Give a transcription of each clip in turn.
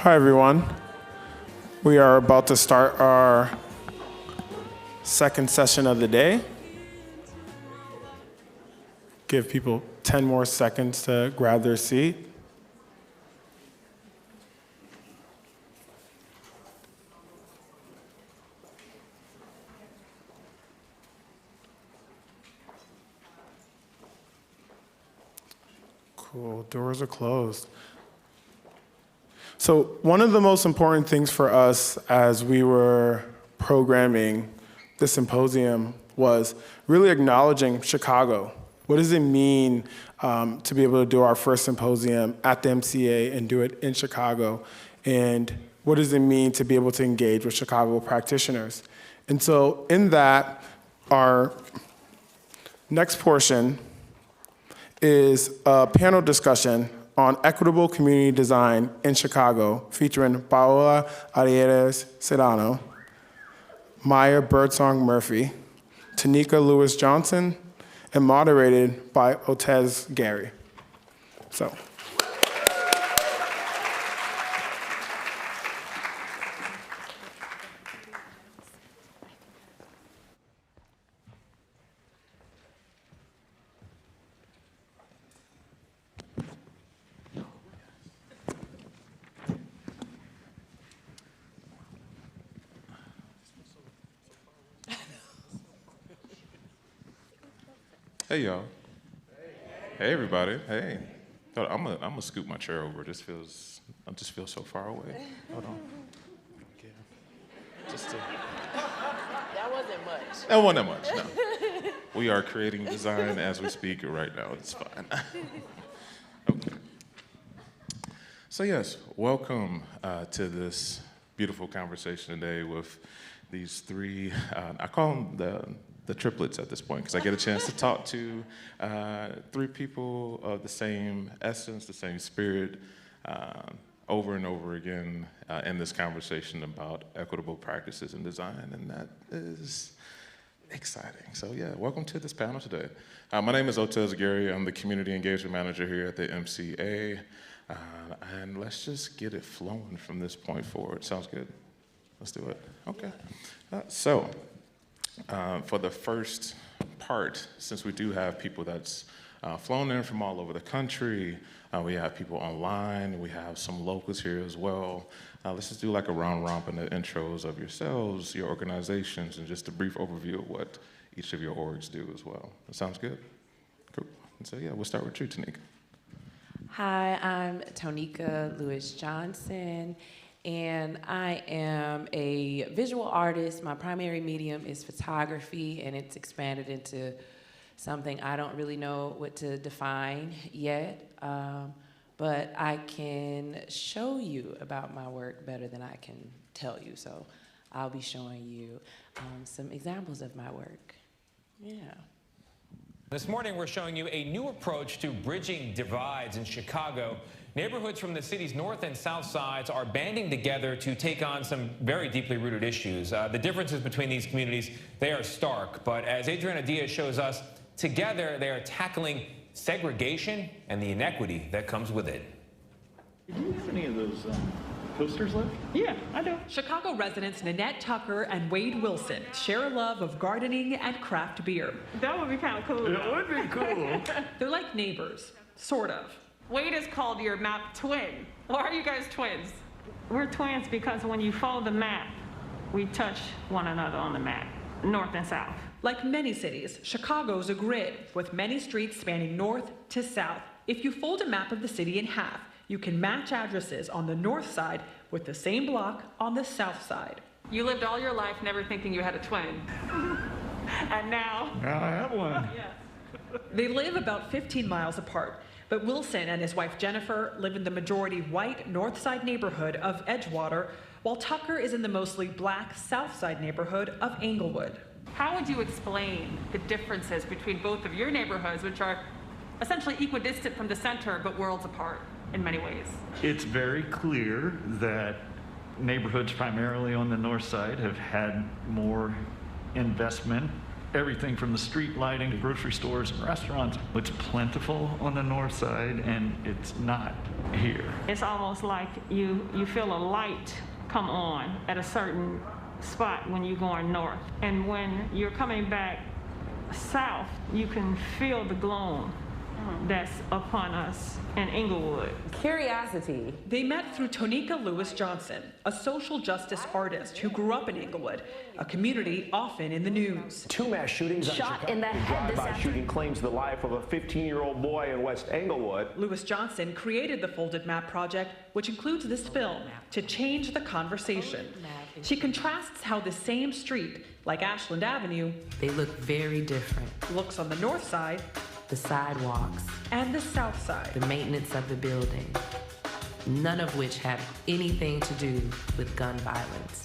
Hi, everyone. We are about to start our second session of the day. Give people 10 more seconds to grab their seat. Cool, doors are closed. So one of the most important things for us as we were programming the symposium was really acknowledging Chicago. What does it mean to be able to do our first symposium at the MCA and do it in Chicago? And what does it mean to be able to engage with Chicago practitioners? And so in that, our next portion is a panel discussion on equitable community design in Chicago, featuring Paola Aguirre Serrano, Maya Birdsong Murphy, Tonika Lewis Johnson, and moderated by Otez Gary. So. Hey, y'all. Hey, everybody. Hey. I'm gonna scoot my chair over. I just feel so far away. Hold on. Yeah. That wasn't much. That wasn't much, no. We are creating design as we speak right now. It's fine. Okay. So yes, welcome to this beautiful conversation today with these three, I call them the triplets at this point, because I get a chance to talk to three people of the same essence, the same spirit, over and over again in this conversation about equitable practices in design, and that is exciting. So yeah, welcome to this panel today. My name is Otez Gary. I'm the Community Engagement Manager here at the MCA, and let's just get it flowing from this point forward. Sounds good? Let's do it. Okay. For the first part, since we do have people that's flown in from all over the country, we have people online, we have some locals here as well. Let's just do like a round robin of intros of yourselves, your organizations, and just a brief overview of what each of your orgs do as well. That sounds good? Cool. And so yeah, we'll start with you, Tonika. Hi, I'm Tonika Lewis Johnson, and I am a visual artist. My primary medium is photography, and it's expanded into something I don't really know what to define yet, but I can show you about my work better than I can tell you. So I'll be showing you some examples of my work. Yeah. This morning, we're showing you a new approach to bridging divides in Chicago. Neighborhoods from the city's north and south sides are banding together to take on some very deeply rooted issues. The differences between these communities, they are stark, but as Adriana Diaz shows us, together they are tackling segregation and the inequity that comes with it. Do you have any of those posters left? Yeah, I do. Chicago residents Nanette Tucker and Wade Wilson share a love of gardening and craft beer. That would be kind of cool. That would be cool. They're like neighbors, sort of. Wade is called your map twin. Why are you guys twins? We're twins because when you follow the map, we touch one another on the map, north and south. Like many cities, Chicago's a grid with many streets spanning north to south. If you fold a map of the city in half, you can match addresses on the north side with the same block on the south side. You lived all your life never thinking you had a twin. And now I have one. Yes. They live about 15 miles apart, but Wilson and his wife Jennifer live in the majority white north side neighborhood of Edgewater, while Tucker is in the mostly black south side neighborhood of Englewood. How would you explain the differences between both of your neighborhoods, which are essentially equidistant from the center, but worlds apart in many ways? It's very clear that neighborhoods primarily on the north side have had more investment everything from the street lighting to grocery stores and restaurants. It's plentiful on the north side, and it's not here. It's almost like you feel a light come on at a certain spot when you're going north. And when you're coming back south, you can feel the gloom that's upon us in Englewood. Curiosity. They met through Tonika Lewis Johnson, a social justice artist who grew up in Englewood, a community often in the news. 2 mass shootings on Shot Chicago. in the head this Drive-by shooting claims the life of a 15-year-old boy in West Englewood. Lewis Johnson created the Folded Map Project, which includes this film, to change the conversation. She contrasts how the same street, like Ashland Avenue, They look very different. looks on the north side The sidewalks, and the south side. the maintenance of the building, none of which have anything to do with gun violence,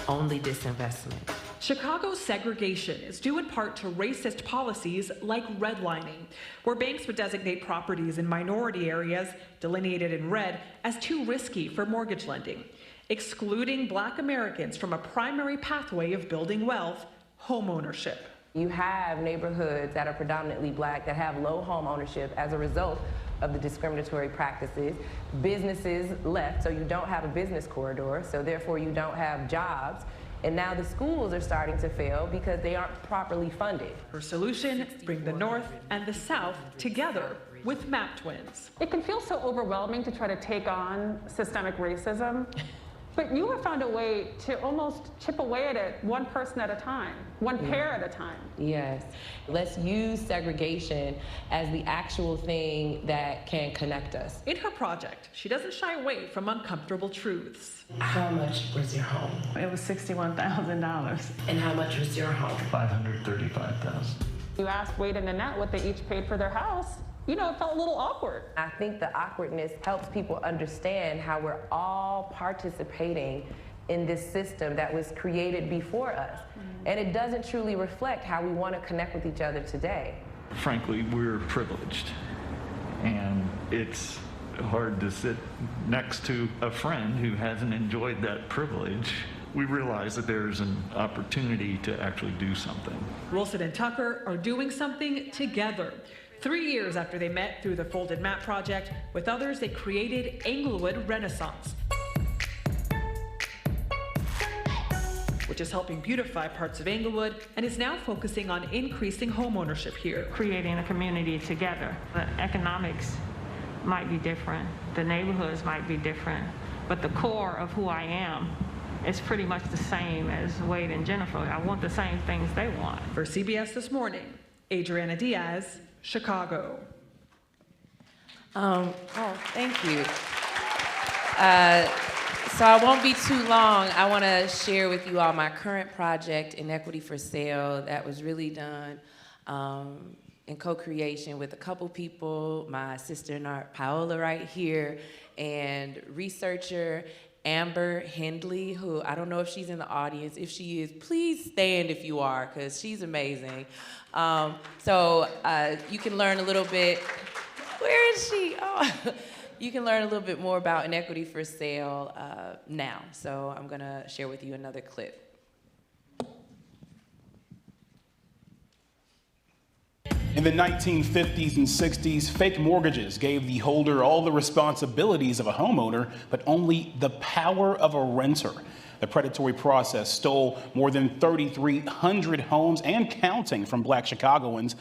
only disinvestment. Chicago's segregation is due in part to racist policies like redlining, where banks would designate properties in minority areas, delineated in red, as too risky for mortgage lending, excluding Black Americans from a primary pathway of building wealth, homeownership. You have neighborhoods that are predominantly Black that have low home ownership as a result of the discriminatory practices. Businesses left, so you don't have a business corridor, so therefore you don't have jobs. And now the schools are starting to fail because they aren't properly funded. Her solution, bring the North and the South together with map twins. It can feel so overwhelming to try to take on systemic racism, but you have found a way to almost chip away at it one person at a time, one pair at a time. Yes. Let's use segregation as the actual thing that can connect us. In her project, she doesn't shy away from uncomfortable truths. How much was your home? It was $61,000. And how much was your home? $535,000. You asked Wade and Nanette what they each paid for their house. You know, it felt a little awkward. I think the awkwardness helps people understand how we're all participating in this system that was created before us. And it doesn't truly reflect how we want to connect with each other today. Frankly, we're privileged, and it's hard to sit next to a friend who hasn't enjoyed that privilege. We realize that there's an opportunity to actually do something. Wilson and Tucker are doing something together. 3 years after they met through the Folded Map Project, with others they created Englewood Renaissance, which is helping beautify parts of Englewood and is now focusing on increasing homeownership here. Creating a community together. The economics might be different, the neighborhoods might be different, but the core of who I am is pretty much the same as Wade and Jennifer. I want the same things they want. For CBS This Morning, Adriana Diaz, Chicago. Thank you. So I won't be too long. I want to share with you all my current project, Inequity for Sale, that was really done in co-creation with a couple people, my sister and our Paola right here, and researcher Amber Hindley, who I don't know if she's in the audience. If she is, please stand if you are, because she's amazing. So you can learn a little bit. Where is she? Oh. You can learn a little bit more about Inequity for Sale now. So I'm going to share with you another clip. In the 1950s and 60s, fake mortgages gave the holder all the responsibilities of a homeowner, but only the power of a renter. The predatory process stole more than 3,300 homes and counting from Black Chicagoans.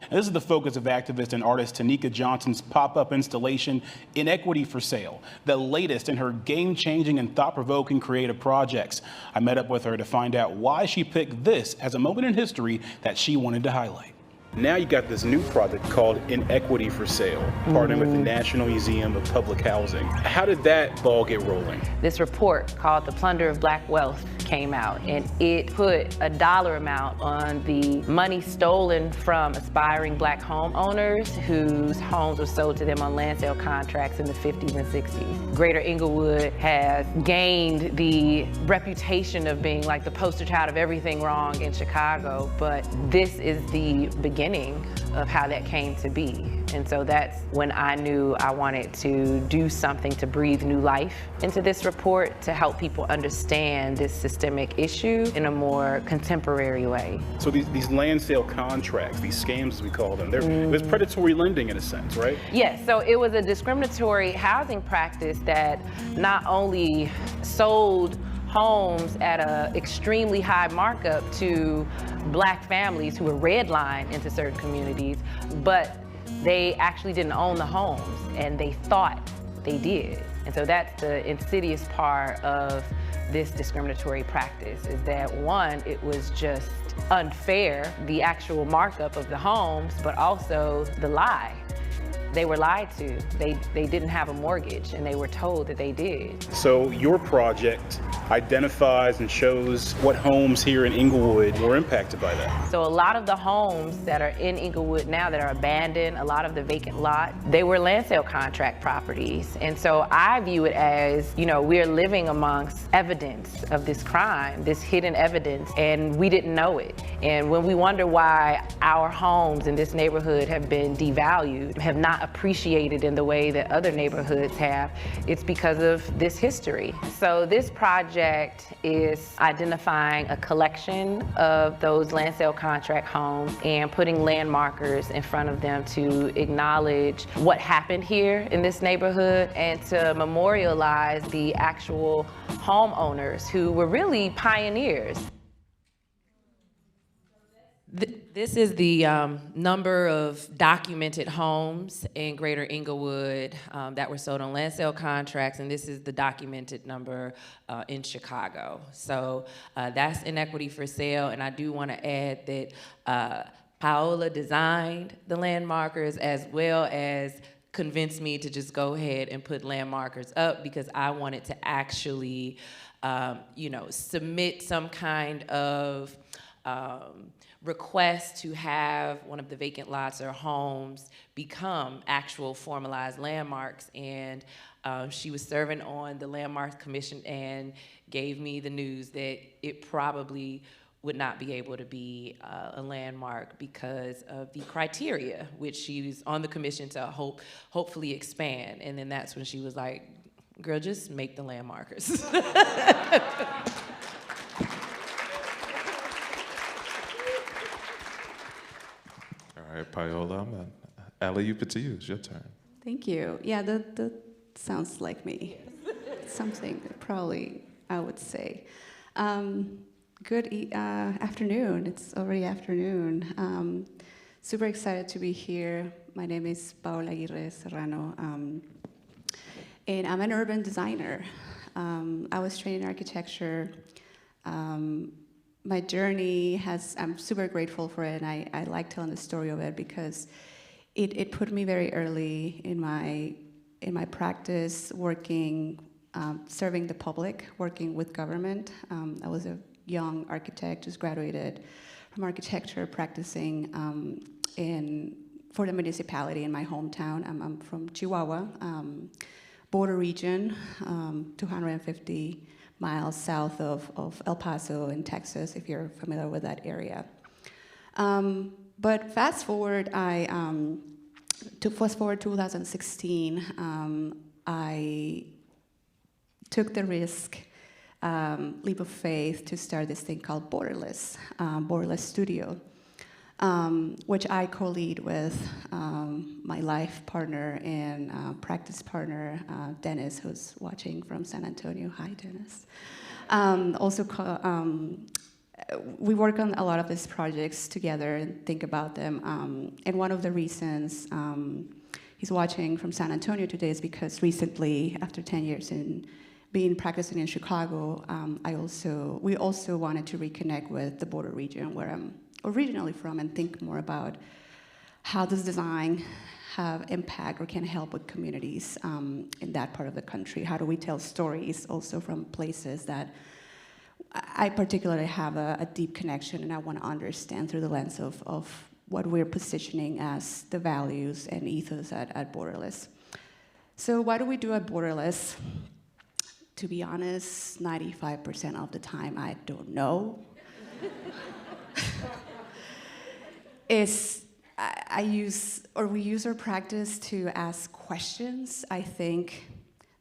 This is the focus of activist and artist Tonika Johnson's pop-up installation, Inequity for Sale, the latest in her game-changing and thought-provoking creative projects. I met up with her to find out why she picked this as a moment in history that she wanted to highlight. Now you got this new project called Inequity for Sale, partnering with the National Museum of Public Housing. How did that ball get rolling? This report called The Plunder of Black Wealth came out, and it put a dollar amount on the money stolen from aspiring Black homeowners whose homes were sold to them on land sale contracts in the 50s and 60s. Greater Englewood has gained the reputation of being like the poster child of everything wrong in Chicago, but this is the beginning beginning of how that came to be. And so that's when I knew I wanted to do something to breathe new life into this report to help people understand this systemic issue in a more contemporary way. So these land sale contracts, these scams as we call them, it was predatory lending in a sense, right? Yes, so it was a discriminatory housing practice that not only sold homes at an extremely high markup to Black families who were redlined into certain communities, but they actually didn't own the homes, and they thought they did. And so that's the insidious part of this discriminatory practice, is that one, it was just unfair, the actual markup of the homes, but also the lie. They were lied to. They didn't have a mortgage, and they were told that they did. So your project identifies and shows what homes here in Englewood were impacted by that. So a lot of the homes that are in Englewood now that are abandoned, a lot of the vacant lot, they were land sale contract properties. And so I view it as, you know, we're living amongst evidence of this crime, this hidden evidence, and we didn't know it. And when we wonder why our homes in this neighborhood have been devalued, have not appreciated in the way that other neighborhoods have, it's because of this history. So this project is identifying a collection of those land sale contract homes and putting land markers in front of them to acknowledge what happened here in this neighborhood and to memorialize the actual homeowners who were really pioneers. This is the number of documented homes in Greater Englewood that were sold on land sale contracts, and this is the documented number in Chicago. So that's inequity for sale, and I do want to add that Paola designed the land markers as well as convinced me to just go ahead and put land markers up because I wanted to actually, you know, submit some kind of request to have one of the vacant lots or homes become actual formalized landmarks. And she was serving on the Landmarks Commission and gave me the news that it probably would not be able to be a landmark because of the criteria, which she was on the commission to hopefully expand. And then that's when she was like, girl, just make the landmarkers. All right, Paola, I'm gonna alley-oop it to you. It's your turn. Thank you. Yeah, that sounds like me. Something that probably I would say. Good afternoon. It's already afternoon. Super excited to be here. My name is Paola Aguirre Serrano, and I'm an urban designer. I was trained in architecture. My journey I'm super grateful for it, and I like telling the story of it because it put me very early in my practice, working, serving the public, working with government. I was a young architect, just graduated from architecture, practicing for the municipality in my hometown. I'm from Chihuahua, border region, 250 miles south of El Paso in Texas, if you're familiar with that area. But fast forward, to 2016, I took the risk, leap of faith to start this thing called BORDERLESS, BORDERLESS Studio, which I co-lead with my life partner and practice partner, Dennis, who's watching from San Antonio. Hi, Dennis. We work on a lot of these projects together and think about them. And one of the reasons he's watching from San Antonio today is because recently, after 10 years in practicing in Chicago, we also wanted to reconnect with the border region where I'm originally from and think more about how does design have impact or can help with communities in that part of the country. How do we tell stories also from places that I particularly have a deep connection and I want to understand through the lens of what we're positioning as the values and ethos at BORDERLESS. So what do we do at BORDERLESS? To be honest, 95% of the time I don't know. we use our practice to ask questions. I think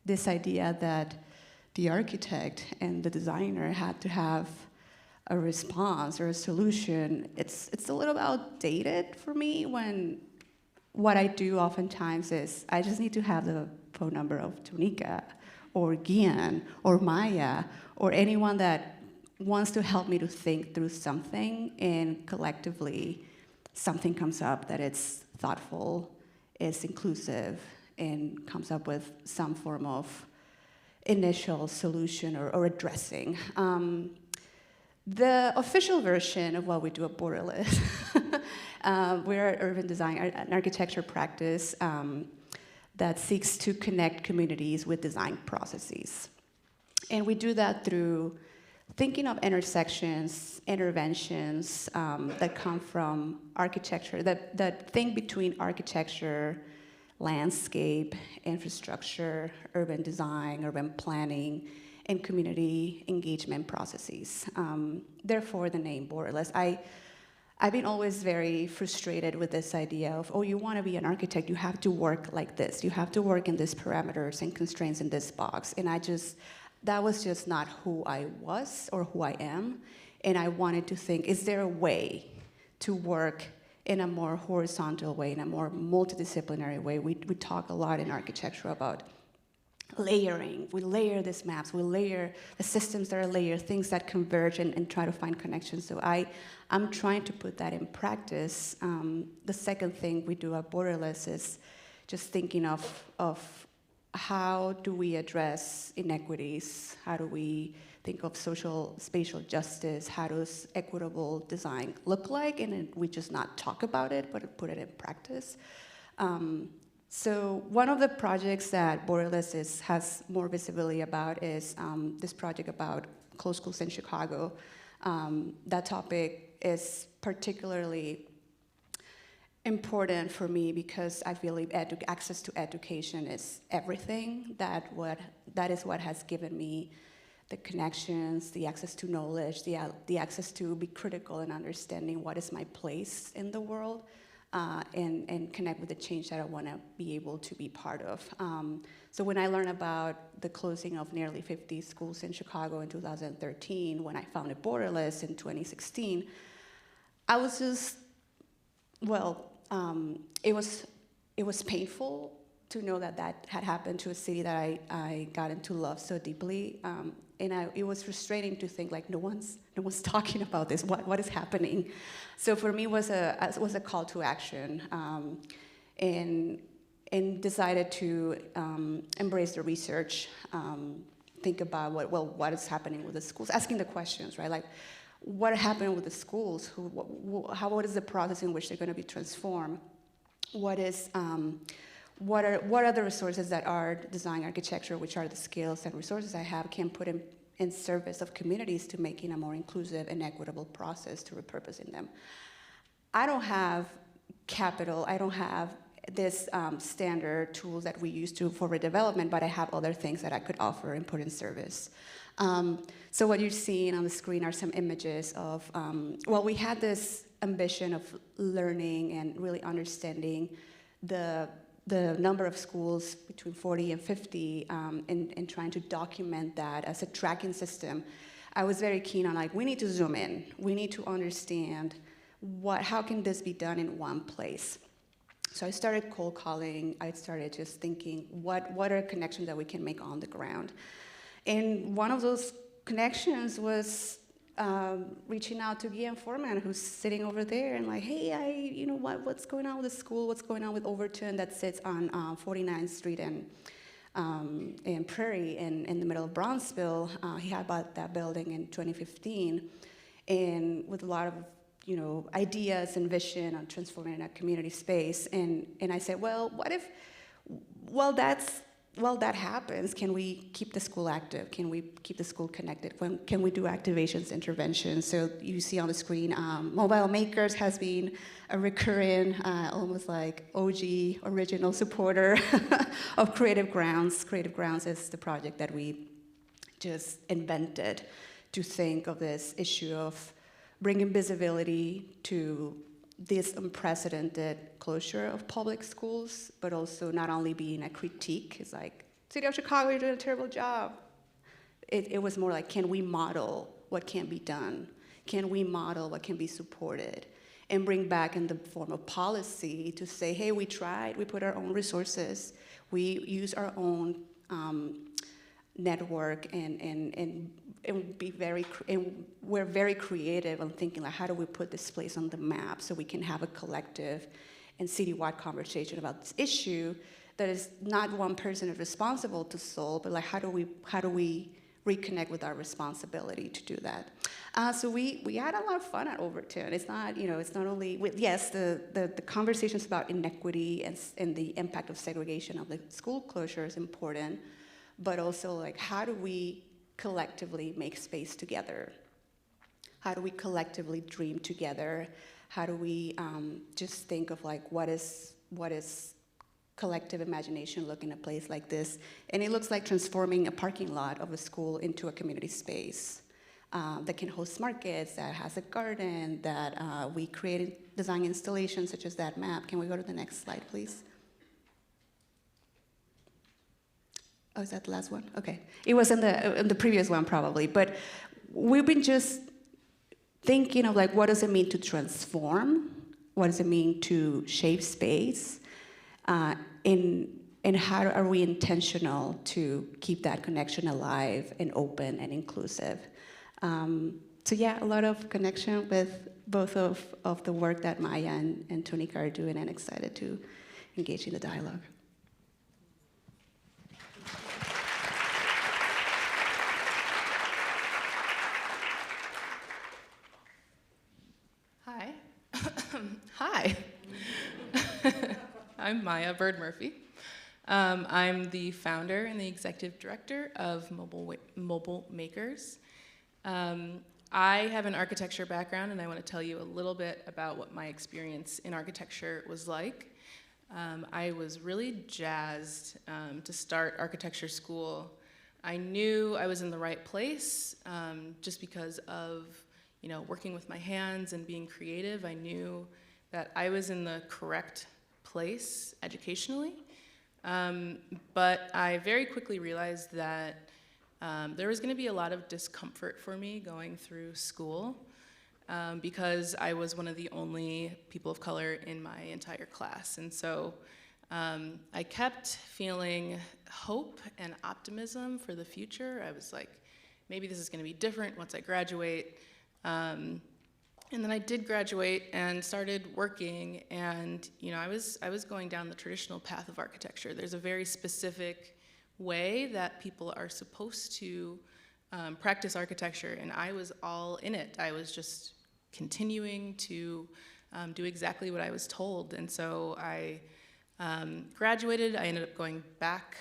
this idea that the architect and the designer had to have a response or a solution, it's a little outdated for me, when what I do oftentimes is I just need to have the phone number of Tonika or Gian or Maya or anyone that wants to help me to think through something, and collectively something comes up that it's thoughtful, is inclusive, and comes up with some form of initial solution or addressing. The official version of what we do at Borderless, we're an urban design, an architecture practice that seeks to connect communities with design processes. And we do that through thinking of intersections, interventions that come from architecture, that think between architecture, landscape, infrastructure, urban design, urban planning, and community engagement processes. Therefore, the name Borderless. I've been always very frustrated with this idea of, oh, you want to be an architect, you have to work like this. You have to work in these parameters and constraints in this box. And that was just not who I was or who I am. And I wanted to think, is there a way to work in a more horizontal way, in a more multidisciplinary way? We talk a lot in architecture about layering. We layer these maps, we layer the systems that are layered, things that converge and try to find connections. So I'm trying to put that in practice. The second thing we do at Borderless is just thinking of how do we address inequities? How do we think of social spatial justice? How does equitable design look like? And we just not talk about it, but put it in practice. So one of the projects that Borderless has more visibility about is this project about closed schools in Chicago. That topic is particularly important for me because I believe access to education is everything. That is what has given me the connections, the access to knowledge, the access to be critical in understanding what is my place in the world. And connect with the change that I want to be able to be part of. So when I learned about the closing of nearly 50 schools in Chicago in 2013, when I founded Borderless in 2016, I was just, it was painful to know that had happened to a city that I got to love so deeply. And it was frustrating to think like no one's talking about this. What is happening? So for me, it was a call to action, and decided to embrace the research, think about what is happening with the schools, asking the questions, right? Like, what happened with the schools? What is the process in which they're going to be transformed? What are the resources that are design architecture, which are the skills and resources I have, can put in service of communities to making a more inclusive and equitable process to repurposing them. I don't have capital, I don't have this standard tools that we use for redevelopment, but I have other things that I could offer and put in service. So what you're seeing on the screen are some images of, we had this ambition of learning and really understanding the number of schools between 40 and 50 and trying to document that as a tracking system. I was very keen on we need to zoom in. We need to understand how can this be done in one place. So I started cold calling. I started just thinking, what are connections that we can make on the ground? And one of those connections was reaching out to Guillaume Foreman, who's sitting over there, and hey, what's going on with the school? What's going on with Overton that sits on 49th Street and Prairie in the middle of Bronzeville? He had bought that building in 2015, and with a lot of ideas and vision on transforming a community space. And I said, what if that happens, can we keep the school active? Can we keep the school connected? Can we do activations, interventions? So you see on the screen, Mobile Makers has been a recurring, almost like OG, original supporter of Creative Grounds. Creative Grounds is the project that we just invented to think of this issue of bringing visibility to this unprecedented closure of public schools, but also not only being a critique, it's like, City of Chicago, you're doing a terrible job. It was more like, can we model what can be done? Can we model what can be supported? And bring back in the form of policy to say, hey, we tried, we put our own resources, we use our own network, and we're very creative on thinking like, how do we put this place on the map so we can have a collective and citywide conversation about this issue that is not one person is responsible to solve, but like how do we reconnect with our responsibility to do that? So we had a lot of fun at Overton. It's not, it's not only yes, the conversations about inequity and the impact of segregation of the school closure is important, but also like how do we collectively make space together? How do we collectively dream together? How do we just think of like what is collective imagination look in a place like this? And it looks like transforming a parking lot of a school into a community space that can host markets, that has a garden, that we created design installations such as that map. Can we go to the next slide, please? Oh, is that the last one? Okay. It was in the previous one probably, but we've been just thinking of like, what does it mean to transform? What does it mean to shape space? And how are we intentional to keep that connection alive and open and inclusive? So yeah, a lot of connection with both of the work that Maya and Tonika are doing, and excited to engage in the dialogue. Hi. Hi. I'm Maya Bird Murphy. I'm the founder and the executive director of Mobile Makers. I have an architecture background, and I want to tell you a little bit about what my experience in architecture was like. I was really jazzed to start architecture school. I knew I was in the right place just because of working with my hands and being creative. I knew that I was in the correct place educationally, but I very quickly realized that there was going to be a lot of discomfort for me going through school because I was one of the only people of color in my entire class. And so I kept feeling hope and optimism for the future. I was like, maybe this is going to be different once I graduate. And then I did graduate and started working, and I was going down the traditional path of architecture. There's a very specific way that people are supposed to practice architecture, and I was all in it. I was just continuing to do exactly what I was told. And so I graduated. I ended up going back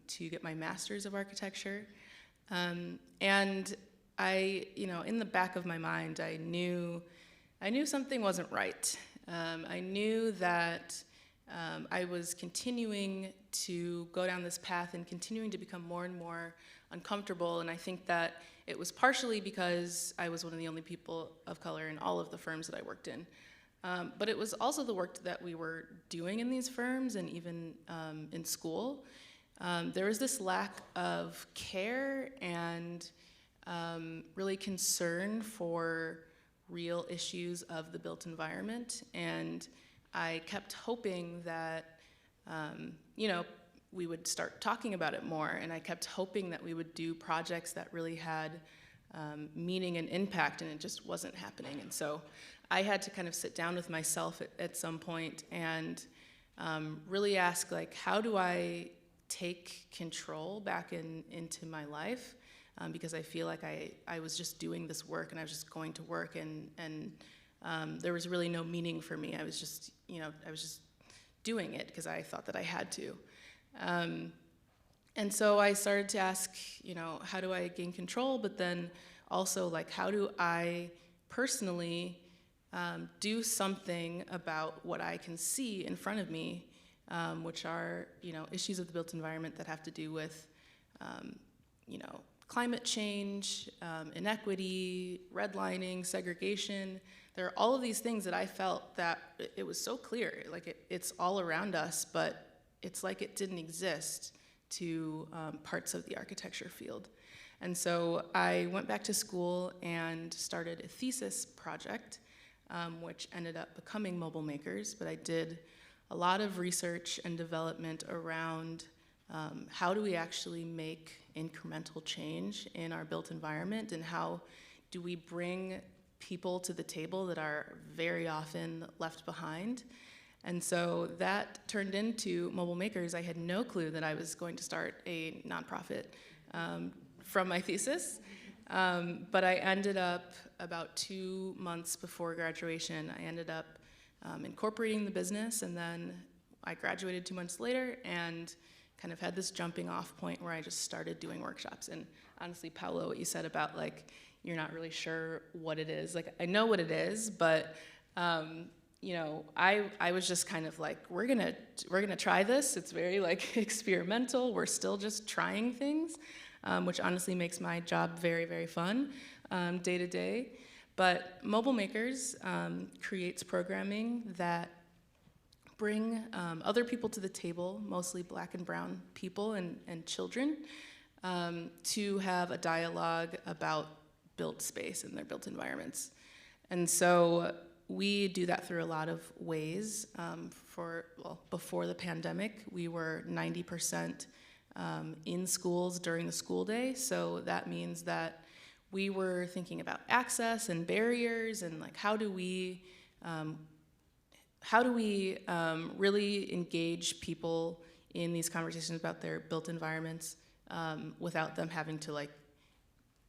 to get my master's of architecture, and I, in the back of my mind, I knew something wasn't right. I knew that I was continuing to go down this path and continuing to become more and more uncomfortable, and I think that it was partially because I was one of the only people of color in all of the firms that I worked in. But it was also the work that we were doing in these firms and even in school. There was this lack of care and really concern for real issues of the built environment, and I kept hoping that we would start talking about it more, and I kept hoping that we would do projects that really had meaning and impact, and it just wasn't happening. And so I had to kind of sit down with myself at some point and really ask, like, how do I take control back into my life? Because I feel like I was just doing this work, and I was just going to work, and there was really no meaning for me. I was just doing it because I thought that I had to. And so I started to ask, how do I gain control? But then also, like, how do I personally do something about what I can see in front of me, which are, issues of the built environment that have to do with, climate change, inequity, redlining, segregation, there are all of these things that I felt that it was so clear, like it's all around us, but it's like it didn't exist to parts of the architecture field. And so I went back to school and started a thesis project, which ended up becoming Mobile Makers, but I did a lot of research and development around how do we actually make incremental change in our built environment, and how do we bring people to the table that are very often left behind. And so that turned into Mobile Makers. I had no clue that I was going to start a nonprofit from my thesis, but I ended up, about 2 months before graduation, I ended up incorporating the business, and then I graduated 2 months later and kind of had this jumping off point where I just started doing workshops. And honestly, Paola, what you said about like, you're not really sure what it is. Like, I know what it is, but you know, I was just kind of like, we're gonna try this. It's very like experimental. We're still just trying things, which honestly makes my job very, very fun day to day. But Mobile Makers creates programming that bring other people to the table, mostly Black and brown people and children, to have a dialogue about built space and their built environments. And so we do that through a lot of ways. Before the pandemic, we were 90% in schools during the school day. So that means that we were thinking about access and barriers, and like how do we really engage people in these conversations about their built environments without them having to like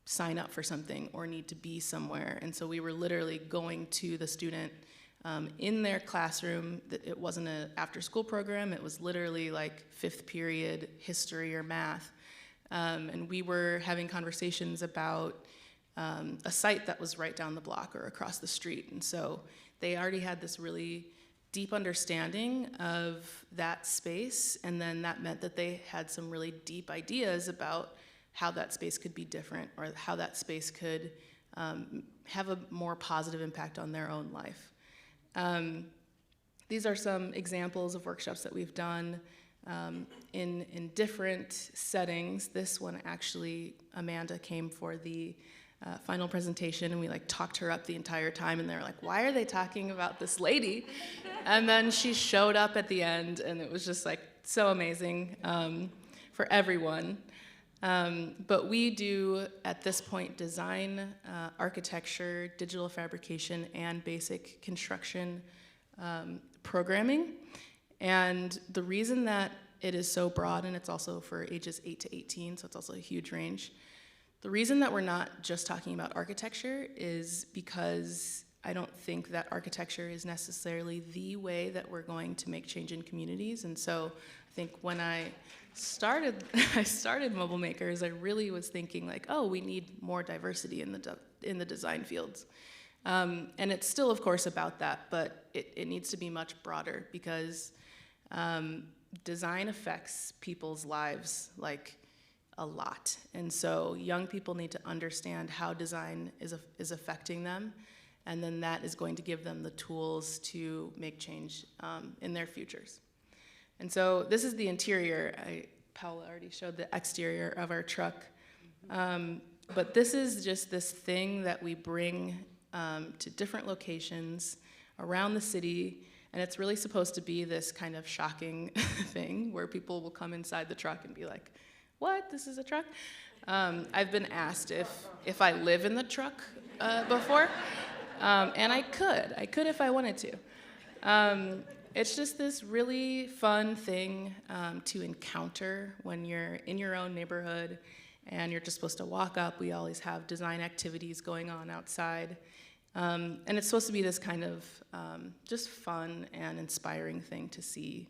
sign up for something or need to be somewhere. And so we were literally going to the student in their classroom. It wasn't an after-school program. It was literally like 5th period history or math. And we were having conversations about a site that was right down the block or across the street. And so they already had this really deep understanding of that space, and then that meant that they had some really deep ideas about how that space could be different, or how that space could have a more positive impact on their own life. These are some examples of workshops that we've done in different settings. This one actually, Amanda came for the final presentation, and we like talked her up the entire time, and they were like, why are they talking about this lady? And then she showed up at the end, and it was just like so amazing for everyone. But we do, at this point, design, architecture, digital fabrication, and basic construction programming. And the reason that it is so broad, and it's also for ages 8 to 18, so it's also a huge range. The reason that we're not just talking about architecture is because I don't think that architecture is necessarily the way that we're going to make change in communities. And so I think when I started Mobile Makers, I really was thinking like, oh, we need more diversity in the design fields. And it's still, of course, about that, but it needs to be much broader, because design affects people's lives like a lot. And so young people need to understand how design is affecting them, and then that is going to give them the tools to make change in their futures. And so this is the interior. Paola already showed the exterior of our truck. But this is just this thing that we bring to different locations around the city. And it's really supposed to be this kind of shocking thing where people will come inside the truck and be like, what, this is a truck? I've been asked if I live in the truck before. And I could if I wanted to. It's just this really fun thing to encounter when you're in your own neighborhood and you're just supposed to walk up. We always have design activities going on outside. And it's supposed to be this kind of just fun and inspiring thing to see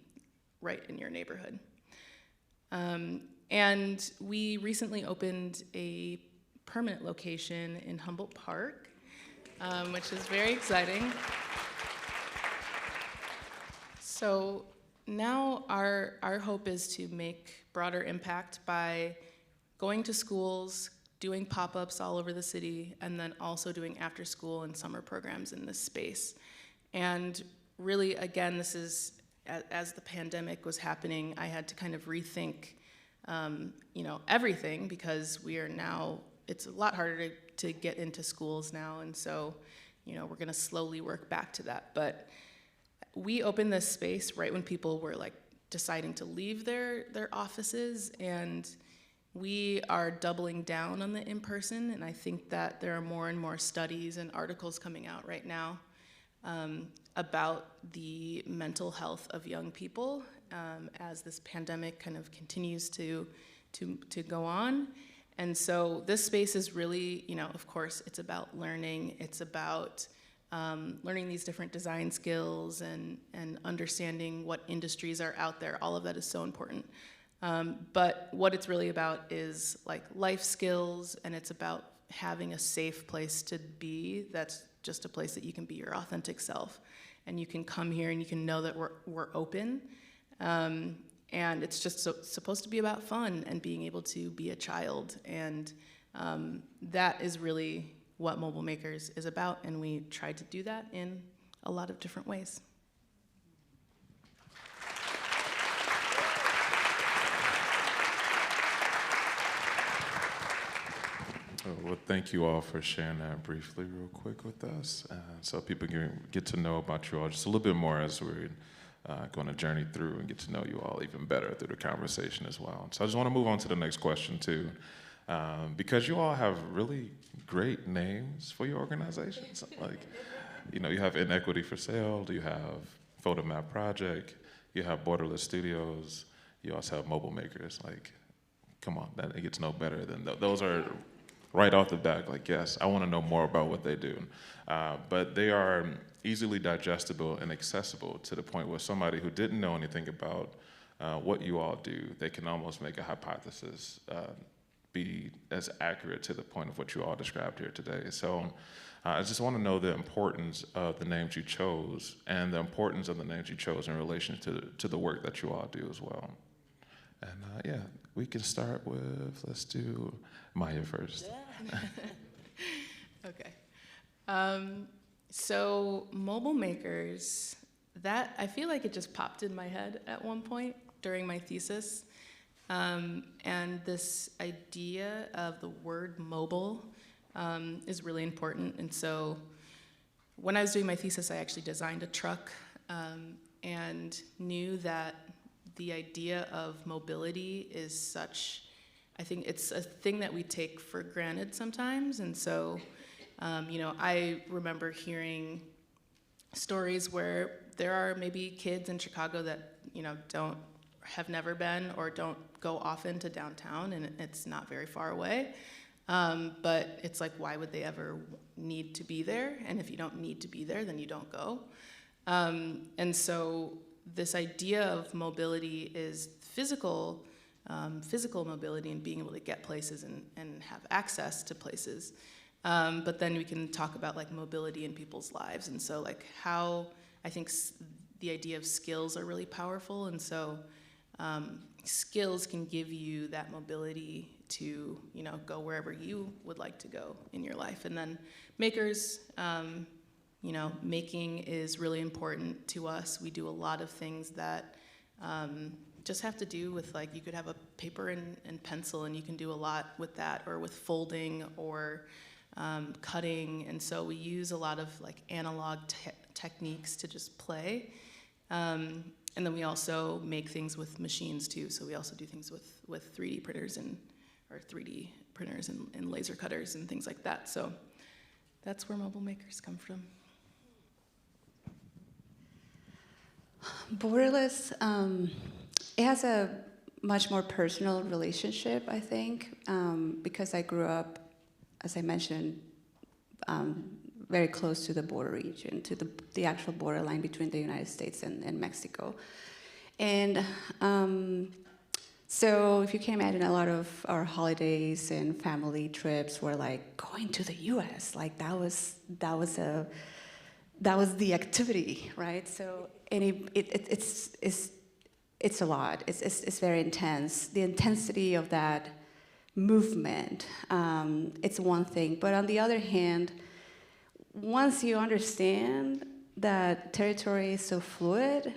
right in your neighborhood. And we recently opened a permanent location in Humboldt Park, which is very exciting. So now our hope is to make broader impact by going to schools, doing pop-ups all over the city, and then also doing after-school and summer programs in this space. And really, again, this is, as the pandemic was happening, I had to kind of rethink, everything, because we are now, it's a lot harder to get into schools now, and so, we're gonna slowly work back to that. But we opened this space right when people were like deciding to leave their offices, and we are doubling down on the in-person, and I think that there are more and more studies and articles coming out right now about the mental health of young people as this pandemic kind of continues to go on. And so this space is really, of course, it's about learning. It's about learning these different design skills and understanding what industries are out there. All of that is so important. But what it's really about is like life skills, and it's about having a safe place to be that's just a place that you can be your authentic self. And you can come here and you can know that we're open. And it's just supposed to be about fun and being able to be a child. And that is really what Mobile Makers is about, and we tried to do that in a lot of different ways. Well, thank you all for sharing that briefly real quick with us, so people can get to know about you all just a little bit more as we're going to journey through and get to know you all even better through the conversation as well. So I just want to move on to the next question too, because you all have really great names for your organizations. Like, you have Inequity for Sale, you have Photo Map Project, you have Borderless Studios, you also have Mobile Makers. Like, come on, it gets no better than those are right off the bat, like, yes, I want to know more about what they do. But they are easily digestible and accessible to the point where somebody who didn't know anything about what you all do, they can almost make a hypothesis be as accurate to the point of what you all described here today. So I just want to know the importance of the names you chose and the importance of the names you chose in relation to the work that you all do as well. And yeah, we can start with, let's do Maya first. Okay. So Mobile Makers, that, I feel like it just popped in my head at one point during my thesis. And this idea of the word mobile is really important. And so when I was doing my thesis, I actually designed a truck and knew that the idea of mobility is such, I think it's a thing that we take for granted sometimes. And so, I remember hearing stories where there are maybe kids in Chicago that, have never been or don't go often to downtown, and it's not very far away. But it's like, why would they ever need to be there? And if you don't need to be there, then you don't go. And so this idea of mobility is physical mobility and being able to get places and have access to places. But then we can talk about like mobility in people's lives. And so like how I think the idea of skills are really powerful. And so skills can give you that mobility to, go wherever you would like to go in your life. And then makers, making is really important to us. We do a lot of things that just have to do with, like, you could have a paper and pencil, and you can do a lot with that, or with folding or cutting. And so we use a lot of like analog techniques to just play. And then we also make things with machines too. So we also do things with 3D printers and laser cutters and things like that. So that's where Mobile Makers come from. Borderless, it has a much more personal relationship, I think, because I grew up, as I mentioned, very close to the border region, to the actual borderline between the United States and Mexico. And so if you can imagine, a lot of our holidays and family trips were like going to the US, like that was the activity, right? So, and it's a lot, it's very intense. The intensity of that movement, it's one thing. But on the other hand, once you understand that territory is so fluid,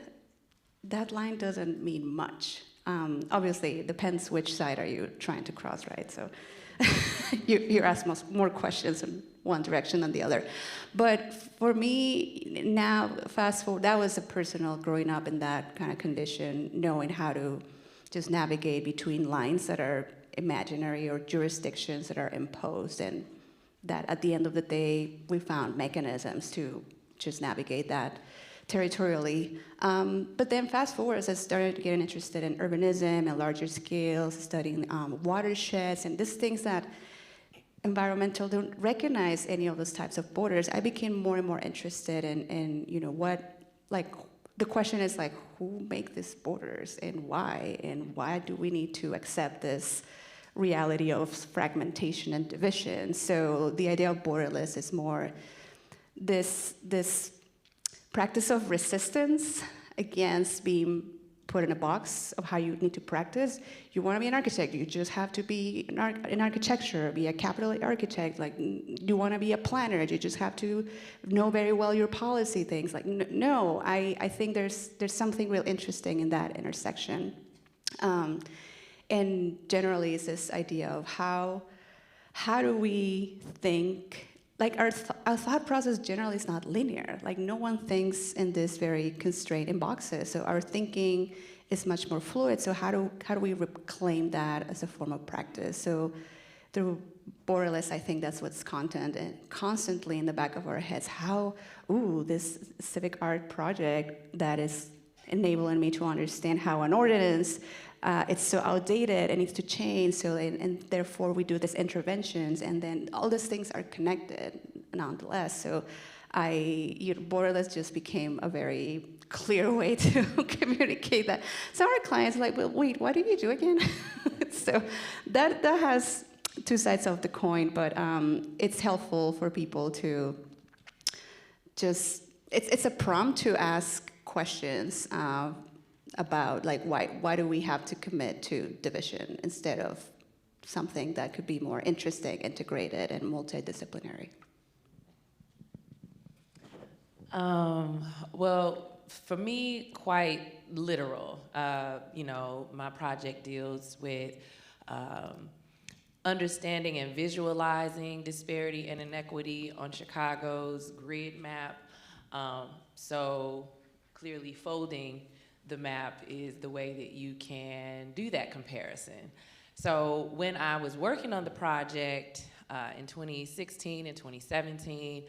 that line doesn't mean much. Obviously, it depends which side are you trying to cross, right? So you ask more questions in one direction than the other. But for me, now, fast forward, that was a personal growing up in that kind of condition, knowing how to just navigate between lines that are imaginary or jurisdictions that are imposed, and that at the end of the day, we found mechanisms to just navigate that territorially. But then fast forward, as I started getting interested in urbanism and larger scales, studying watersheds and these things that environmental don't recognize any of those types of borders, I became more and more interested in what, like, the question is like, who make these borders and why do we need to accept this reality of fragmentation and division? So the idea of borderless is more this practice of resistance against being put in a box of how you need to practice. You want to be an architect, you just have to be in architecture, be a capital architect. Like, you want to be a planner, you just have to know very well your policy things. Like, no, I think there's something real interesting in that intersection. And generally, it's this idea of how do we think. Like, our thought process generally is not linear. Like, no one thinks in this very constrained in boxes. So our thinking is much more fluid. So how do we reclaim that as a form of practice? So through Borderless, I think that's what's constantly in the back of our heads. This civic art project that is enabling me to understand how an ordinance it's so outdated and needs to change, so and therefore we do these interventions, and then all these things are connected nonetheless. So Borderless just became a very clear way to communicate that. So our clients are like, well, wait, what did you do again? So that has two sides of the coin, but it's helpful for people to just, it's a prompt to ask questions about, like, why do we have to commit to division instead of something that could be more interesting, integrated, and multidisciplinary? Well, for me, quite literal. My project deals with understanding and visualizing disparity and inequity on Chicago's grid map. So clearly folding the map is the way that you can do that comparison. So when I was working on the project in 2016 and 2017,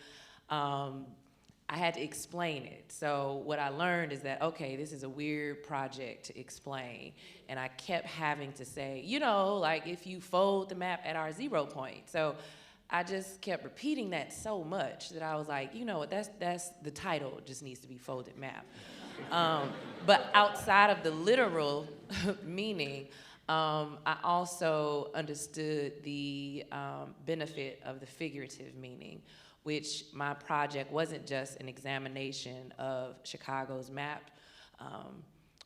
I had to explain it. So what I learned is that, okay, this is a weird project to explain. And I kept having to say, like, if you fold the map at our 0 point. So I just kept repeating that so much that I was like, that's the title, just needs to be folded map. But outside of the literal meaning, I also understood the benefit of the figurative meaning, which my project wasn't just an examination of Chicago's map,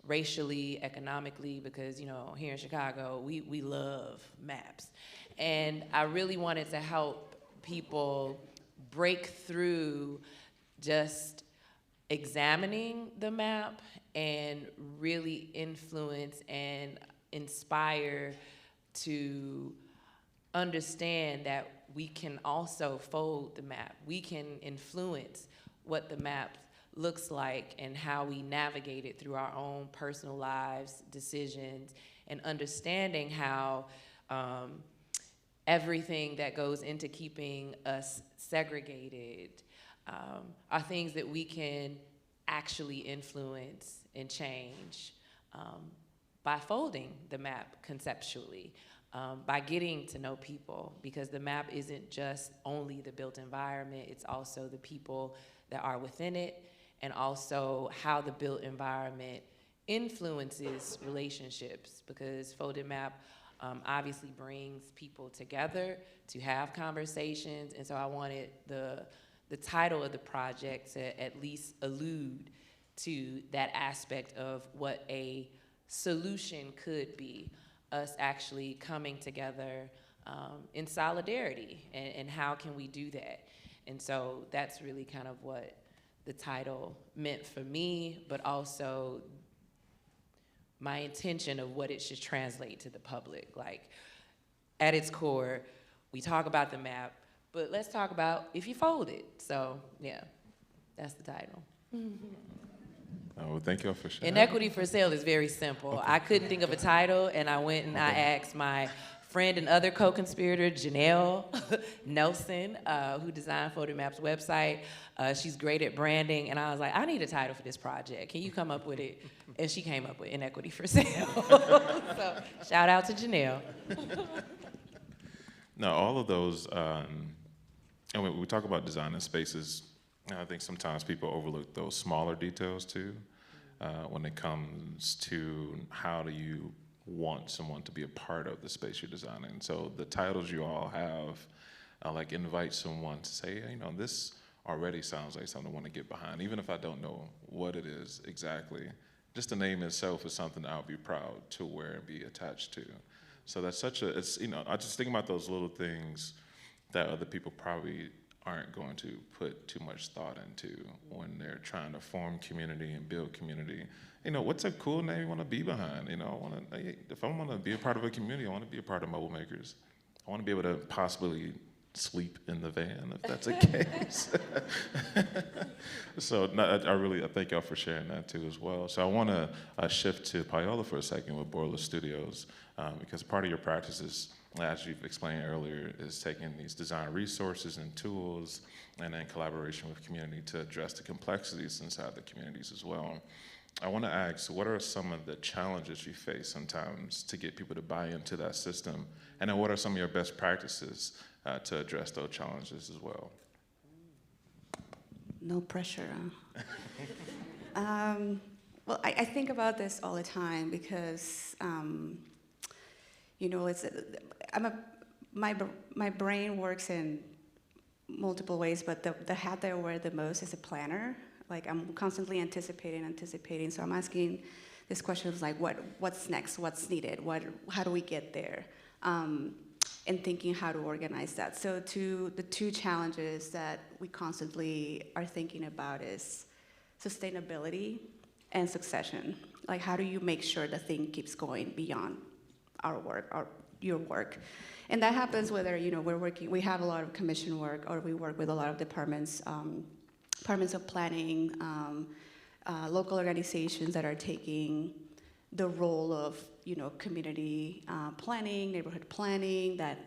racially, economically, because here in Chicago, we love maps. And I really wanted to help people break through just examining the map and really influence and inspire to understand that we can also fold the map. We can influence what the map looks like and how we navigate it through our own personal lives, decisions, and understanding how everything that goes into keeping us segregated are things that we can actually influence and change by folding the map conceptually, by getting to know people, because the map isn't just only the built environment, it's also the people that are within it, and also how the built environment influences relationships, because folded map obviously brings people together to have conversations, and so I wanted the title of the project to at least allude to that aspect of what a solution could be. us actually coming together in solidarity, and how can we do that? And so that's really kind of what the title meant for me, but also my intention of what it should translate to the public. Like, at its core, we talk about the map, but let's talk about if you fold it. So yeah, that's the title. Oh, well, thank you all for sharing. Inequity for Sale is very simple. Okay. I couldn't think of a title, and I went and I asked my friend and other co-conspirator, Janelle Nelson, who designed Photomap's website. She's great at branding, and I was like, I need a title for this project. Can you come up with it? And she came up with Inequity for Sale. So shout out to Janelle. No, all of those, and when we talk about designing spaces, I think sometimes people overlook those smaller details too, when it comes to how do you want someone to be a part of the space you're designing. So the titles you all have, like invite someone to say, you know, this already sounds like something I want to get behind, even if I don't know what it is exactly. Just the name itself is something I would be proud to wear and be attached to. So that's such a, it's, you know, I just think about those little things that other people probably aren't going to put too much thought into when they're trying to form community and build community. You know, what's a cool name you want to be behind? You know, if I want to be a part of a community, I want to be a part of Mobile Makers. I want to be able to possibly sleep in the van, if that's the case. So I thank y'all for sharing that too as well. So I want to shift to Paola for a second with Borderless Studios, because part of your practices, as you've explained earlier, is taking these design resources and tools and then collaboration with community to address the complexities inside the communities as well. I want to ask, what are some of the challenges you face sometimes to get people to buy into that system? And then what are some of your best practices to address those challenges as well? No pressure. Well, I think about this all the time because, you know, my brain works in multiple ways, but the hat that I wear the most is a planner. Like, I'm constantly anticipating. So I'm asking these questions like, what's next? What's needed? How do we get there? And thinking how to organize that. So the two challenges that we constantly are thinking about is sustainability and succession. Like, how do you make sure the thing keeps going beyond our work, your work? And that happens whether, you know, we have a lot of commission work, or we work with a lot of departments of planning, local organizations that are taking the role of, you know, community planning, neighborhood planning, that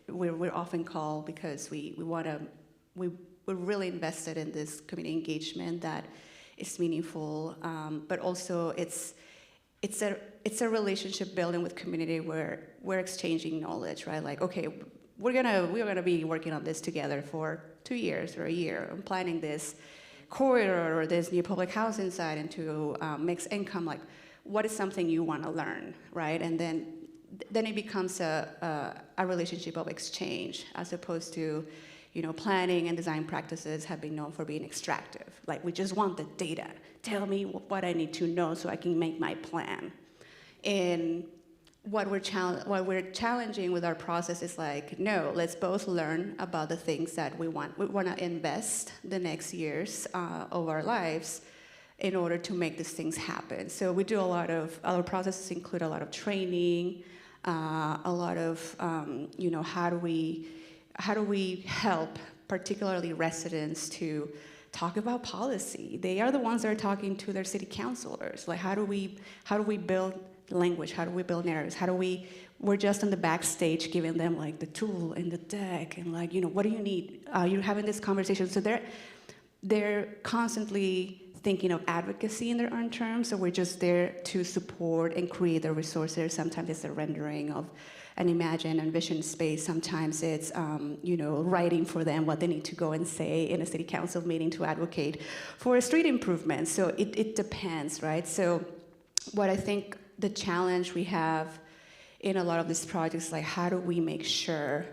we're often called because we're really invested in this community engagement that is meaningful, but also it's a relationship building with community where we're exchanging knowledge, right? Like, okay, we're gonna be working on this together for 2 years or a year. I'm planning this corridor or this new public housing site into mixed income. Like, what is something you want to learn, right? And then it becomes a relationship of exchange, as opposed to, you know, planning and design practices have been known for being extractive. Like, we just want the data. Tell me what I need to know so I can make my plan. And what we're challenging with our process is like, no, let's both learn about the things that we want. We want to invest the next years of our lives in order to make these things happen. So we do our processes include a lot of training, a lot of, you know, how do we help particularly residents to talk about policy? They are the ones that are talking to their city councilors. Like, how do we build language? How do we build narratives? We're just on the backstage giving them like the tool and the deck and like, you know, what do you need? You're having this conversation. So they're constantly thinking of advocacy in their own terms. So we're just there to support and create the resources. Sometimes it's a rendering of an imagined and envisioned space. Sometimes it's, you know, writing for them what they need to go and say in a city council meeting to advocate for a street improvement. So it depends, right? So what I think the challenge we have in a lot of these projects, like, how do we make sure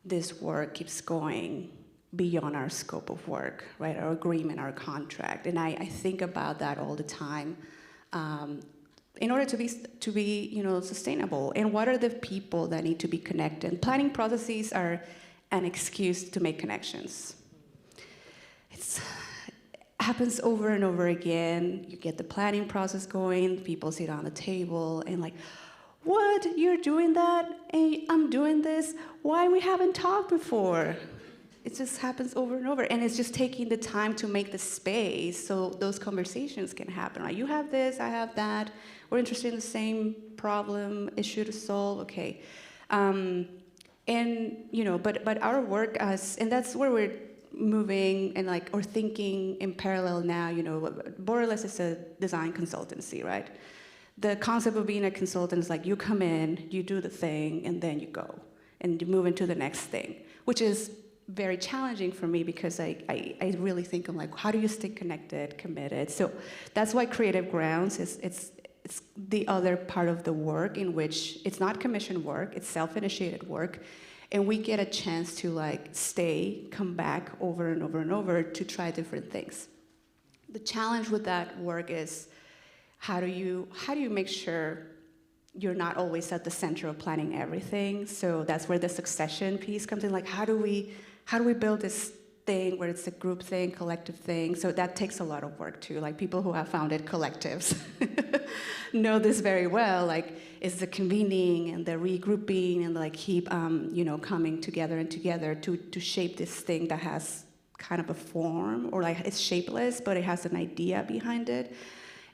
this work keeps going beyond our scope of work, right? Our agreement, our contract. And I think about that all the time. in order to be sustainable. And what are the people that need to be connected? Planning processes are an excuse to make connections. It happens over and over again. You get the planning process going, people sit on the table and like, what, you're doing that, and I'm doing this, why we haven't talked before? It just happens over and over, and it's just taking the time to make the space so those conversations can happen. Like, you have this, I have that, we're interested in the same problem, issue to solve, okay. And, but our work and that's where we're moving and or thinking in parallel now, Borderless is a design consultancy, right? The concept of being a consultant is like you come in, you do the thing, and then you go, and you move into the next thing, which is very challenging for me because I really think I'm like, how do you stay connected, committed? So that's why Creative Grounds it's the other part of the work in which it's not commission work, it's self-initiated work, and we get a chance to come back over and over and over to try different things. The challenge with that work is how do you make sure you're not always at the center of planning everything? So that's where the succession piece comes in. Like, how do we build this thing where it's a group thing, collective thing? So that takes a lot of work too. Like, people who have founded collectives know this very well. Like, it's the convening and the regrouping and keep coming together and together to shape this thing that has kind of a form, or it's shapeless, but it has an idea behind it.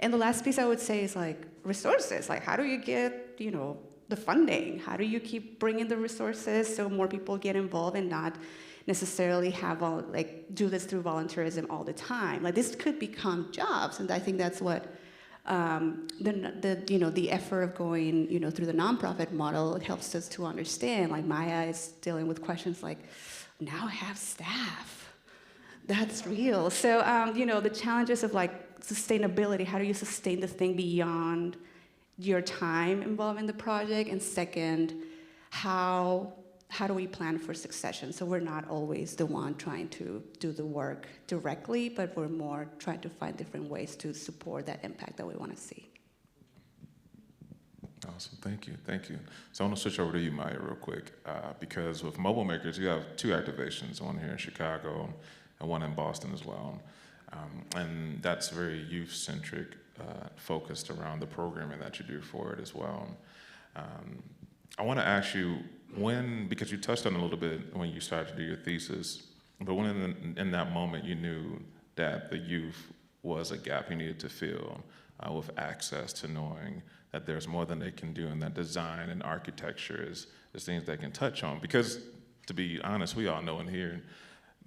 And the last piece I would say is resources. How do you get, the funding? How do you keep bringing the resources so more people get involved and not necessarily have do this through volunteerism all the time? This could become jobs, and I think that's what the effort of going through the nonprofit model helps us to understand. Maya is dealing with questions like, now I have staff. That's real. So the challenges of sustainability, how do you sustain the thing beyond your time involved in the project? And second, how do we plan for succession? So we're not always the one trying to do the work directly, but we're more trying to find different ways to support that impact that we want to see. Awesome, thank you. So I want to switch over to you, Maya, real quick, because with Mobile Makers, you have 2 activations, one here in Chicago and one in Boston as well. And that's very youth-centric, focused around the programming that you do for it as well. I want to ask you because you touched on it a little bit when you started to do your thesis, but when in that moment you knew that the youth was a gap you needed to fill with access to knowing that there's more than they can do, and that design and architecture is things they can touch on. Because to be honest, we all know in here,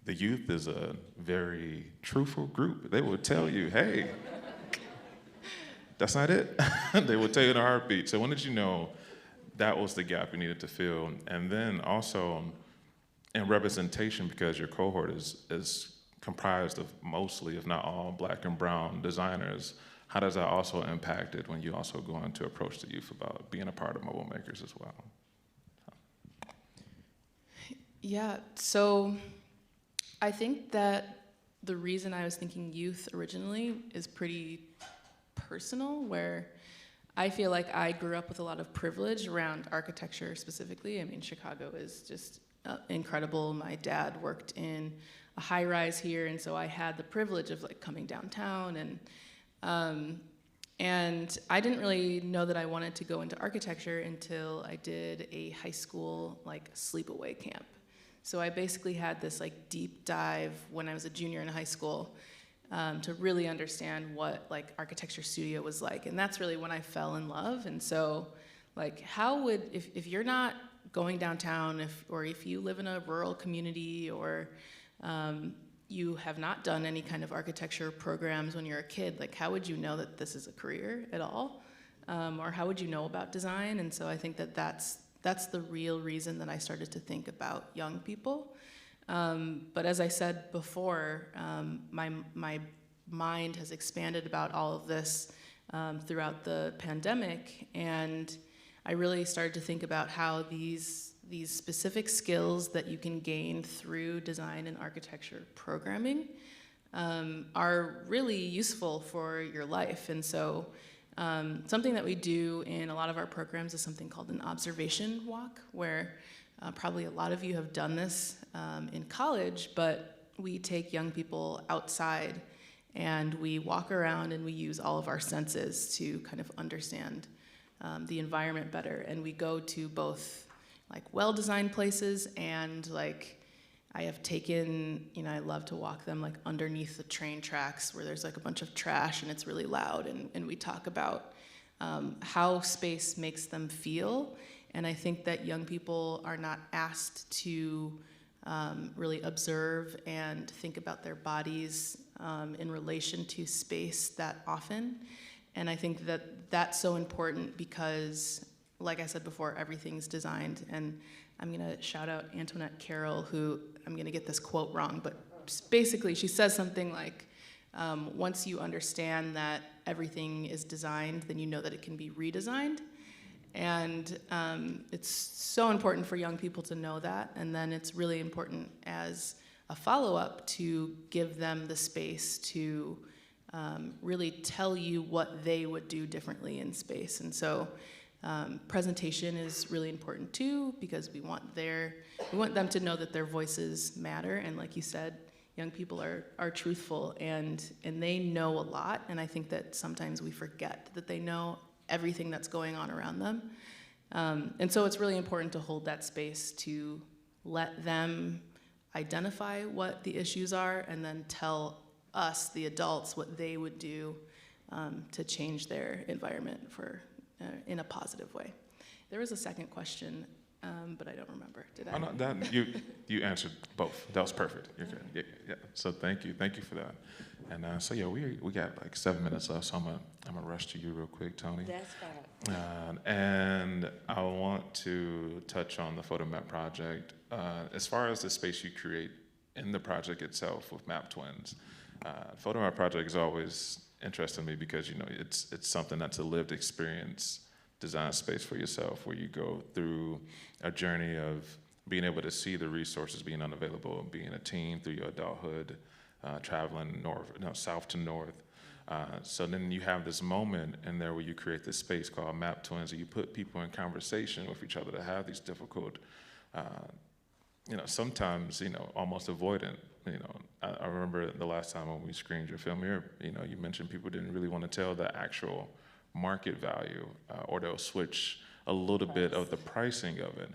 the youth is a very truthful group. They will tell you, hey, that's not it. They will tell you in a heartbeat. So when did you know that was the gap you needed to fill? And then also in representation, because your cohort is comprised of mostly, if not all, Black and brown designers, how does that also impact it when you also go on to approach the youth about being a part of Mobile Makers as well? Yeah, so I think that the reason I was thinking youth originally is pretty personal, where I feel like I grew up with a lot of privilege around architecture specifically. I mean, Chicago is just incredible. My dad worked in a high-rise here, and so I had the privilege of coming downtown, and I didn't really know that I wanted to go into architecture until I did a high school sleepaway camp. So I basically had this deep dive when I was a junior in high school to really understand what architecture studio was like, and that's really when I fell in love. And so how would, if you're not going downtown, or if you live in a rural community, or you have not done any kind of architecture programs when you're a kid, how would you know that this is a career at all? Or how would you know about design? And so I think that that's the real reason that I started to think about young people. But as I said before, my mind has expanded about all of this throughout the pandemic, and I really started to think about how these specific skills that you can gain through design and architecture programming are really useful for your life. And so Something that we do in a lot of our programs is something called an observation walk, where probably a lot of you have done this in college, but we take young people outside and we walk around and we use all of our senses to kind of understand the environment better. And we go to both like well-designed places and like I have taken, I love to walk them like underneath the train tracks where there's like a bunch of trash and it's really loud, and we talk about how space makes them feel. And I think that young people are not asked to really observe and think about their bodies in relation to space that often. And I think that that's so important because, like I said before, everything's designed. And I'm gonna shout out Antoinette Carroll, who, I'm gonna get this quote wrong, but basically she says something like, once you understand that everything is designed, then you know that it can be redesigned. And it's so important for young people to know that. And then it's really important as a follow-up to give them the space to really tell you what they would do differently in space. And so presentation is really important too, because we want them to know that their voices matter. And like you said, young people are truthful and they know a lot. And I think that sometimes we forget that they know everything that's going on around them. And so it's really important to hold that space to let them identify what the issues are and then tell us, the adults, what they would do to change their environment in a positive way. There was a second question, but I don't remember. Did I? Oh, no, you answered both. That was perfect. You're good. Yeah. So thank you for that. And so yeah, we got like 7 minutes left, so I'm gonna rush to you real quick, Tony. That's fine. And I want to touch on the photo map project. As far as the space you create in the project itself with Map Twins, photo map project is always interesting to me because it's something that's a lived experience design space for yourself, where you go through a journey of being able to see the resources being unavailable, being a teen through your adulthood, traveling south to north. So then you have this moment in there where you create this space called Map Twins, and you put people in conversation with each other to have these difficult, sometimes, almost avoidant. I remember the last time when we screened your film here, you mentioned people didn't really want to tell the actual market value, or they'll switch a little bit of the pricing of it.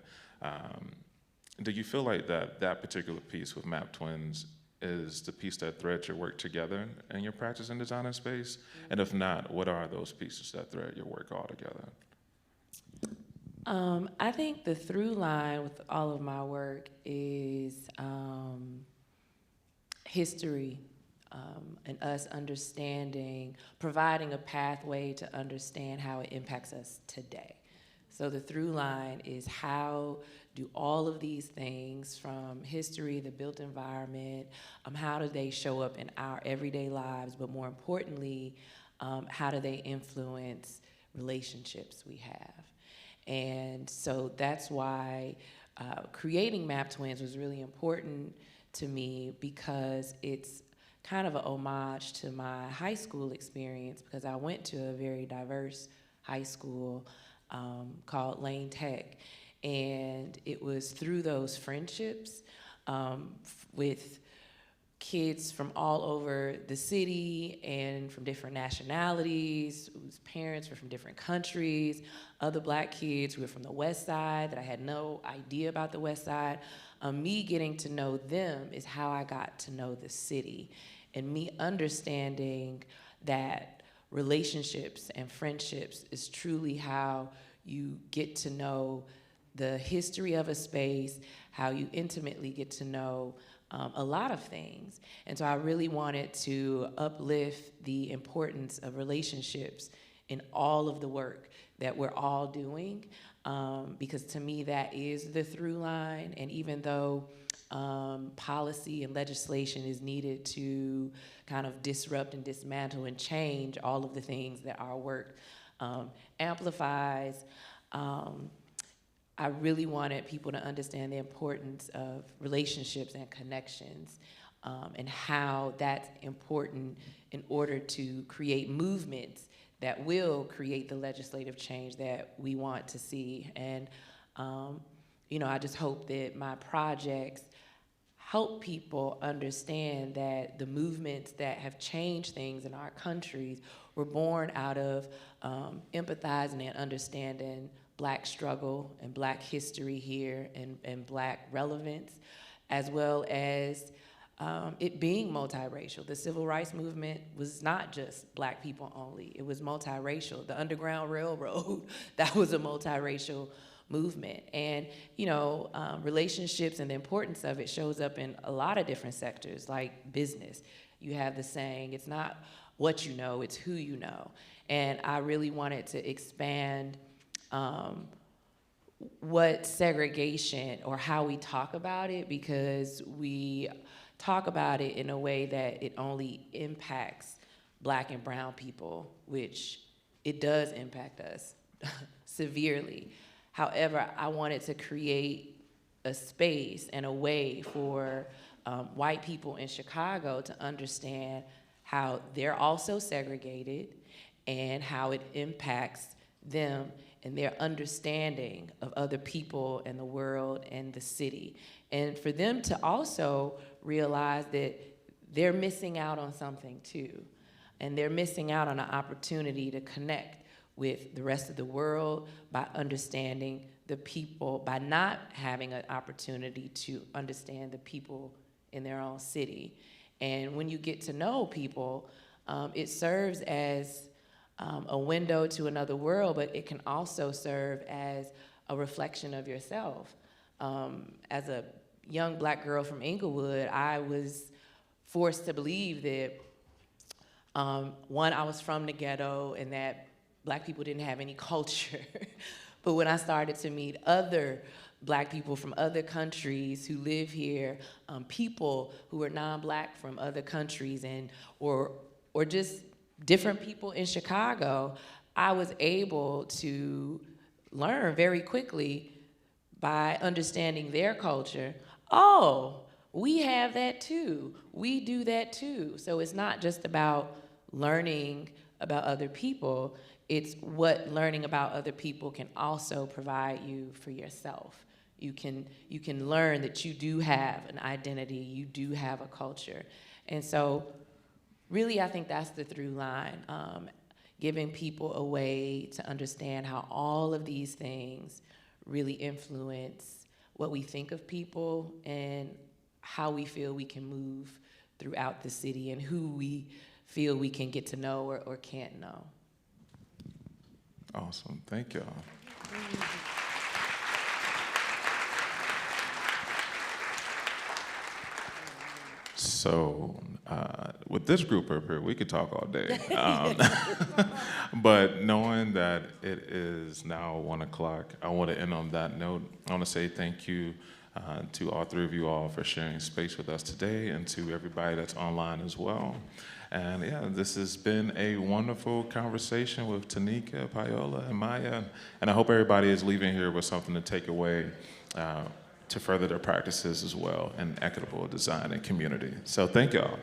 Do you feel like that particular piece with Map Twins is the piece that threads your work together in your practice in design and space? And if not, what are those pieces that thread your work all together? I think the through line with all of my work is history, and us understanding, providing a pathway to understand how it impacts us today. So the through line is how do all of these things from history, the built environment, how do they show up in our everyday lives, but more importantly, how do they influence relationships we have? And so that's why creating Map Twins was really important to me, because it's kind of a homage to my high school experience, because I went to a very diverse high school called Lane Tech. And it was through those friendships with kids from all over the city and from different nationalities, whose parents were from different countries, other black kids who were from the West Side that I had no idea about the West Side. Me getting to know them is how I got to know the city, and me understanding that relationships and friendships is truly how you get to know the history of a space, how you intimately get to know a lot of things. And so I really wanted to uplift the importance of relationships in all of the work that we're all doing, because to me that is the through line. And even though policy and legislation is needed to kind of disrupt and dismantle and change all of the things that our work amplifies, I really wanted people to understand the importance of relationships and connections, and how that's important in order to create movements that will create the legislative change that we want to see. And you know, I just hope that my projects help people understand that the movements that have changed things in our countries were born out of empathizing and understanding Black struggle and Black history here and Black relevance, as well as it being multiracial. The civil rights movement was not just Black people only, it was multiracial. The Underground Railroad, that was a multiracial movement. And you know, relationships and the importance of it shows up in a lot of different sectors, like business. You have the saying, it's not what you know, it's who you know. And I really wanted to expand what segregation, or how we talk about it, because we talk about it in a way that it only impacts Black and brown people, which it does impact us severely. However, I wanted to create a space and a way for white people in Chicago to understand how they're also segregated and how it impacts them and their understanding of other people and the world and the city. And for them to also realize that they're missing out on something too. And they're missing out on an opportunity to connect with the rest of the world by understanding the people, by not having an opportunity to understand the people in their own city. And when you get to know people, it serves as a window to another world, but it can also serve as a reflection of yourself. As a young Black girl from Englewood, I was forced to believe that, one, I was from the ghetto and that Black people didn't have any culture. But when I started to meet other Black people from other countries who live here, people who are non-Black from other countries, and or just different people in Chicago, I was able to learn very quickly by understanding their culture. Oh, we have that too. We do that too. So it's not just about learning about other people, it's what learning about other people can also provide you for yourself. You can learn that you do have an identity, you do have a culture. And so really, I think that's the through line, giving people a way to understand how all of these things really influence what we think of people and how we feel we can move throughout the city and who we feel we can get to know or can't know. Awesome, thank y'all. So with this group up here, we could talk all day. But knowing that it is now 1 o'clock, I want to end on that note. I want to say thank you to all three of you all for sharing space with us today, and to everybody that's online as well. And yeah, this has been a wonderful conversation with Tonika, Paola, and Maya. And I hope everybody is leaving here with something to take away to further their practices as well in equitable design and community. So thank y'all.